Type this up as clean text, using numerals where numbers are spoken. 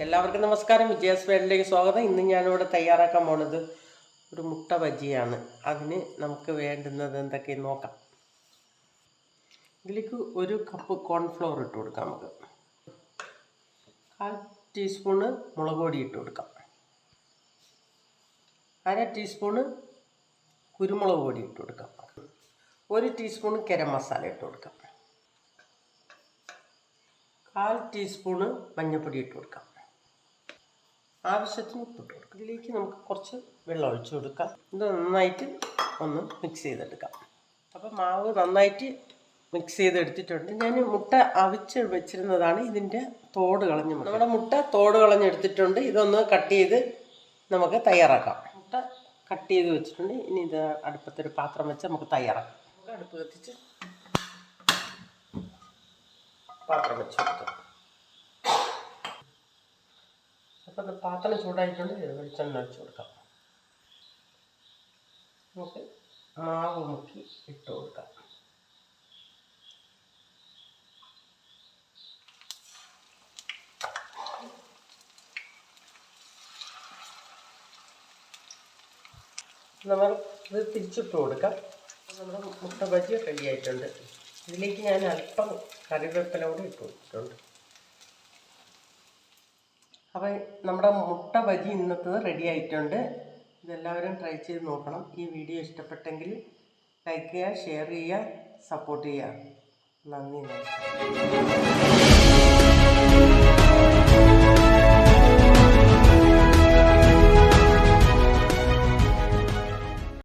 എല്ലാവർക്കും നമസ്കാരം. വിജയാസ് വേൾഡിലേക്ക് സ്വാഗതം. ഇന്ന് ഞാനിവിടെ തയ്യാറാക്കാൻ പോണത് ഒരു മുട്ട ബജിയാണ്. അതിന് നമുക്ക് വേണ്ടുന്നത് എന്തൊക്കെയെന്ന് നോക്കാം. ഇതിലേക്ക് ഒരു കപ്പ് കോൺഫ്ലവർ ഇട്ട് കൊടുക്കാം. നമുക്ക് 1/2 ടീസ്പൂണ് മുളക് പൊടി ഇട്ട് കൊടുക്കാം. 1/2 ടീസ്പൂണ് കുരുമുളക് പൊടി ഇട്ട് കൊടുക്കാം. 1 ടീസ്പൂണ് ഗരം മസാല ഇട്ട് കൊടുക്കാം. 1/4 ടീസ്പൂണ് മഞ്ഞൾപ്പൊടി ഇട്ട് കൊടുക്കാം. ആവശ്യത്തിന് ഉപ്പിട്ട് കൊടുക്കാം. ഇതിലേക്ക് നമുക്ക് കുറച്ച് വെള്ളം ഒഴിച്ചു കൊടുക്കാം. ഇത് നന്നായിട്ട് ഒന്ന് മിക്സ് ചെയ്തെടുക്കാം. അപ്പം മാവ് നന്നായിട്ട് മിക്സ് ചെയ്തെടുത്തിട്ടുണ്ട്. ഞാൻ മുട്ട അവിച്ച് വെച്ചിരുന്നതാണ്. ഇതിൻ്റെ തോട് കളഞ്ഞ് നമ്മുടെ മുട്ട തോട് കളഞ്ഞെടുത്തിട്ടുണ്ട്. ഇതൊന്ന് കട്ട് ചെയ്ത് നമുക്ക് തയ്യാറാക്കാം. മുട്ട കട്ട് ചെയ്ത് വെച്ചിട്ടുണ്ട്. ഇനി ഇത് അടുപ്പത്തൊരു പാത്രം വെച്ച് നമുക്ക് തയ്യാറാക്കാം. നമുക്ക് അടുപ്പ് കത്തിച്ച് പാത്രം വെച്ച് കൊടുക്കാം. അപ്പം പാത്രം ചൂടായിട്ടുണ്ട്. വെളിച്ചെണ്ണ ഒഴിച്ച് കൊടുക്കാം. നമുക്ക് മാവ് മുക്കി ഇട്ട് കൊടുക്കാം. നമ്മൾ ഇത് തിരിച്ചിട്ട് കൊടുക്കാം. നമ്മുടെ മുട്ട ബജി റെഡി ആയിട്ടുണ്ട്. ഇതിലേക്ക് ഞാൻ അല്പം കറിവേപ്പില കൂടി ഇട്ട് കൊടുത്തിട്ടുണ്ട്. അപ്പോൾ നമ്മുടെ മുട്ട ബജി ഇന്നത്തത് റെഡി ആയിട്ടുണ്ട്. ഇതെല്ലാവരും ട്രൈ ചെയ്ത് നോക്കണം. ഈ വീഡിയോ ഇഷ്ടപ്പെട്ടെങ്കിൽ ലൈക്ക് ചെയ്യുക, ഷെയർ ചെയ്യുക, സപ്പോർട്ട് ചെയ്യുക. നന്ദി.